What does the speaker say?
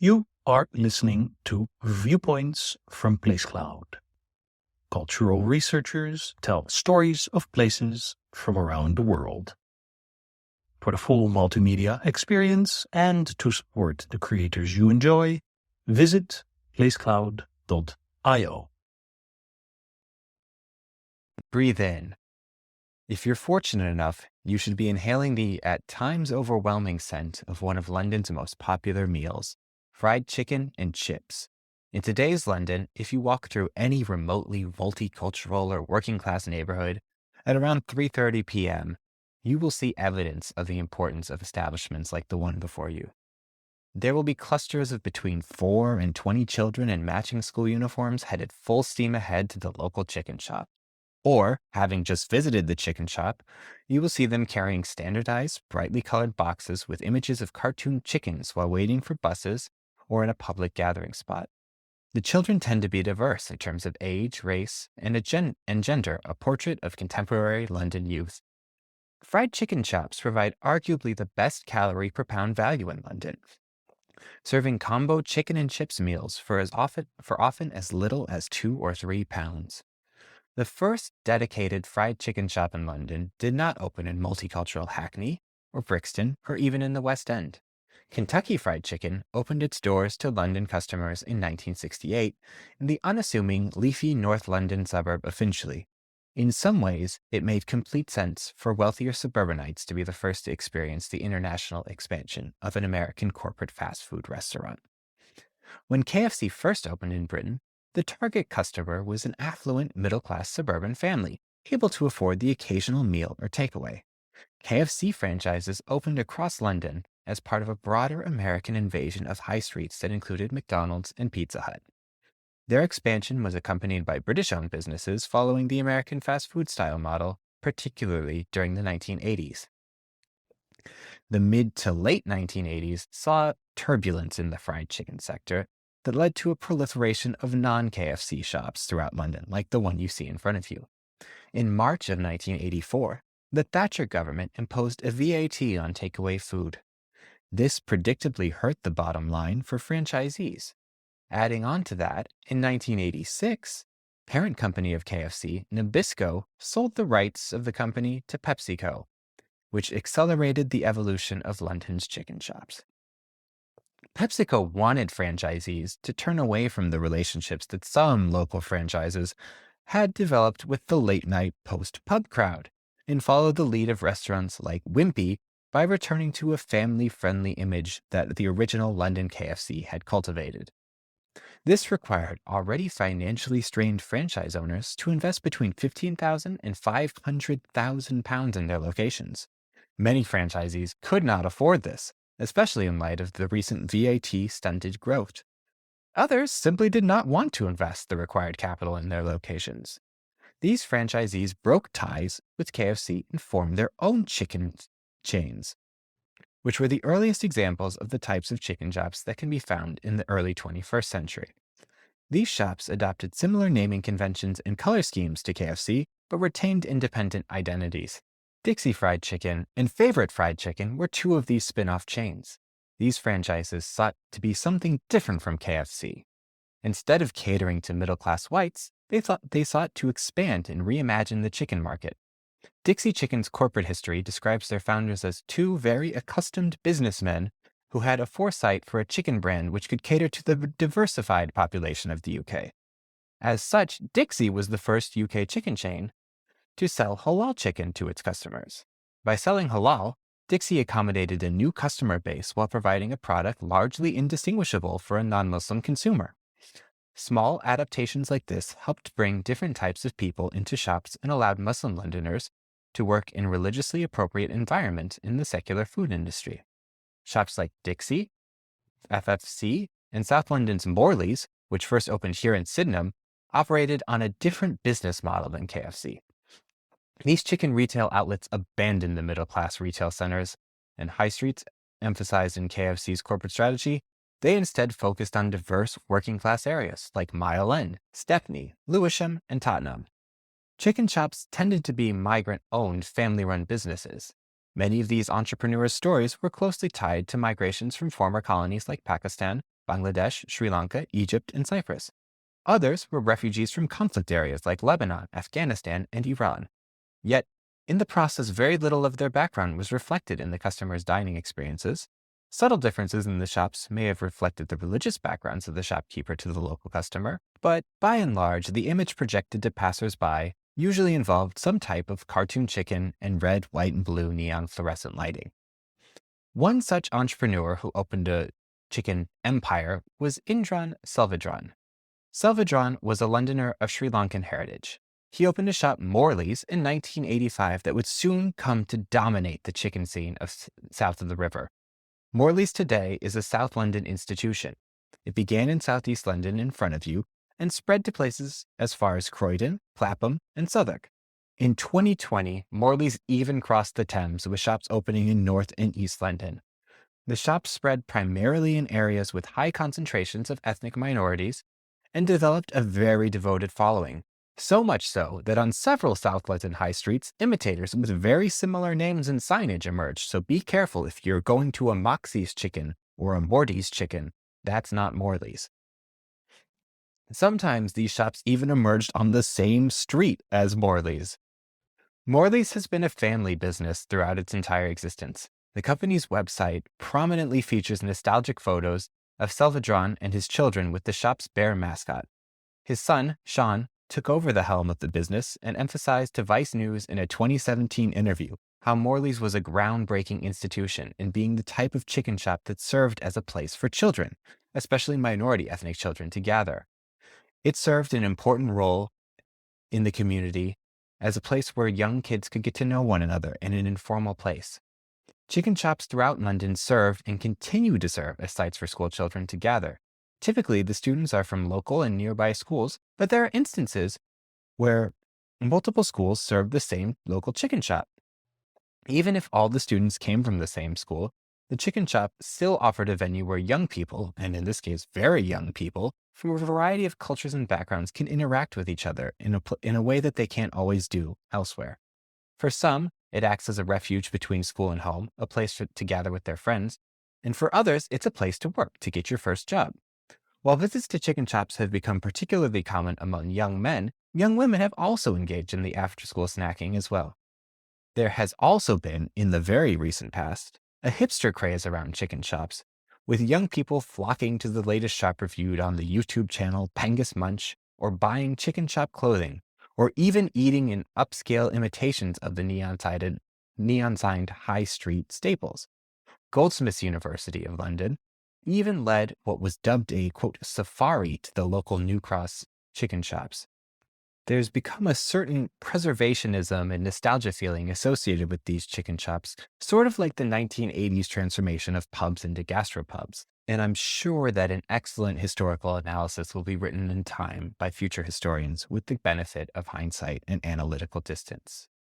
You are listening to Viewpoints from Place Cloud. Cultural researchers tell stories of places from around the world. For the full multimedia experience and to support the creators you enjoy, visit placecloud.io. Breathe in. If you're fortunate enough, you should be inhaling the at times overwhelming scent of one of London's most popular meals, fried chicken and chips. In today's London, if you walk through any remotely multicultural or working class neighborhood at around 3:30 p.m., you will see evidence of the importance of establishments like the one before you. There will be clusters of between 4 and 20 children in matching school uniforms headed full steam ahead to the local chicken shop. Or, having just visited the chicken shop, you will see them carrying standardized, brightly colored boxes with images of cartoon chickens while waiting for buses or in a public gathering spot. The children tend to be diverse in terms of age, race, and gender, a portrait of contemporary London youth. Fried chicken shops provide arguably the best calorie per pound value in London, serving combo chicken and chips meals for often as little as 2 or 3 pounds. The first dedicated fried chicken shop in London did not open in multicultural Hackney or Brixton or even in the West End. Kentucky Fried Chicken opened its doors to London customers in 1968 in the unassuming, leafy North London suburb of Finchley. In some ways, it made complete sense for wealthier suburbanites to be the first to experience the international expansion of an American corporate fast food restaurant. When KFC first opened in Britain, the target customer was an affluent middle-class suburban family, able to afford the occasional meal or takeaway. KFC franchises opened across London as part of a broader American invasion of high streets that included McDonald's and Pizza Hut. Their expansion was accompanied by British-owned businesses following the American fast food style model, particularly during the 1980s. The mid to late 1980s saw turbulence in the fried chicken sector that led to a proliferation of non-KFC shops throughout London, like the one you see in front of you. In March of 1984, the Thatcher government imposed a VAT on takeaway food. This predictably hurt the bottom line for franchisees. Adding on to that, in 1986, parent company of KFC, Nabisco, sold the rights of the company to PepsiCo, which accelerated the evolution of London's chicken shops. PepsiCo wanted franchisees to turn away from the relationships that some local franchises had developed with the late-night post-pub crowd and follow the lead of restaurants like Wimpy by returning to a family-friendly image that the original London KFC had cultivated. This required already financially strained franchise owners to invest between £15,000 and £500,000 in their locations. Many franchisees could not afford this, especially in light of the recent VAT-stunted growth. Others simply did not want to invest the required capital in their locations. These franchisees broke ties with KFC and formed their own chicken chains, which were the earliest examples of the types of chicken shops that can be found in the early 21st century. These shops adopted similar naming conventions and color schemes to KFC, but retained independent identities. Dixie Fried Chicken and Favorite Fried Chicken were two of these spin-off chains. These franchises sought to be something different from KFC. Instead of catering to middle-class whites, they sought to expand and reimagine the chicken market. Dixie Chicken's corporate history describes their founders as two very accustomed businessmen who had a foresight for a chicken brand which could cater to the diversified population of the UK. As such, Dixie was the first UK chicken chain to sell halal chicken to its customers. By selling halal, Dixie accommodated a new customer base while providing a product largely indistinguishable for a non-Muslim consumer. Small adaptations like this helped bring different types of people into shops and allowed Muslim Londoners to work in religiously appropriate environment in the secular food industry. Shops like Dixie, FFC, and South London's Morley's, which first opened here in Sydenham, operated on a different business model than KFC. These chicken retail outlets abandoned the middle-class retail centers and high streets emphasized in KFC's corporate strategy. They instead focused on diverse working-class areas like Mile End, Stepney, Lewisham, and Tottenham. Chicken shops tended to be migrant-owned, family-run businesses. Many of these entrepreneurs' stories were closely tied to migrations from former colonies like Pakistan, Bangladesh, Sri Lanka, Egypt, and Cyprus. Others were refugees from conflict areas like Lebanon, Afghanistan, and Iran. Yet, in the process, very little of their background was reflected in the customers' dining experiences. Subtle differences in the shops may have reflected the religious backgrounds of the shopkeeper to the local customer, but by and large, the image projected to passersby usually involved some type of cartoon chicken and red, white, and blue neon fluorescent lighting. One such entrepreneur who opened a chicken empire was Indran Selvadran. Selvadran was a Londoner of Sri Lankan heritage. He opened a shop, Morley's, in 1985 that would soon come to dominate the chicken scene of south of the river. Morley's today is a South London institution. It began in Southeast London in front of you and spread to places as far as Croydon, Clapham, and Southwark. In 2020, Morley's even crossed the Thames with shops opening in North and East London. The shops spread primarily in areas with high concentrations of ethnic minorities and developed a very devoted following. So much so that on several South London high streets, imitators with very similar names and signage emerged. So be careful if you're going to a Moxie's Chicken or a Morty's Chicken. That's not Morley's. Sometimes these shops even emerged on the same street as Morley's. Morley's has been a family business throughout its entire existence. The company's website prominently features nostalgic photos of Selvadran and his children with the shop's bear mascot. His son, Sean, took over the helm of the business and emphasized to Vice News in a 2017 interview how Morley's was a groundbreaking institution in being the type of chicken shop that served as a place for children, especially minority ethnic children, to gather. It served an important role in the community as a place where young kids could get to know one another in an informal place. Chicken shops throughout London served and continue to serve as sites for school children to gather. Typically, the students are from local and nearby schools, but there are instances where multiple schools serve the same local chicken shop. Even if all the students came from the same school, the chicken shop still offered a venue where young people, and in this case, very young people, from a variety of cultures and backgrounds can interact with each other in a way that they can't always do elsewhere. For some, it acts as a refuge between school and home, a place to gather with their friends, and for others, it's a place to work, to get your first job. While visits to chicken shops have become particularly common among young men, young women have also engaged in the after-school snacking as well. There has also been, in the very recent past, a hipster craze around chicken shops, with young people flocking to the latest shop reviewed on the YouTube channel Pangus Munch, or buying chicken shop clothing, or even eating in upscale imitations of the neon-signed high street staples. Goldsmiths University of London even led what was dubbed a, quote, safari to the local New Cross chicken shops. There's become a certain preservationism and nostalgia feeling associated with these chicken shops, sort of like the 1980s transformation of pubs into gastropubs. And I'm sure that an excellent historical analysis will be written in time by future historians with the benefit of hindsight and analytical distance.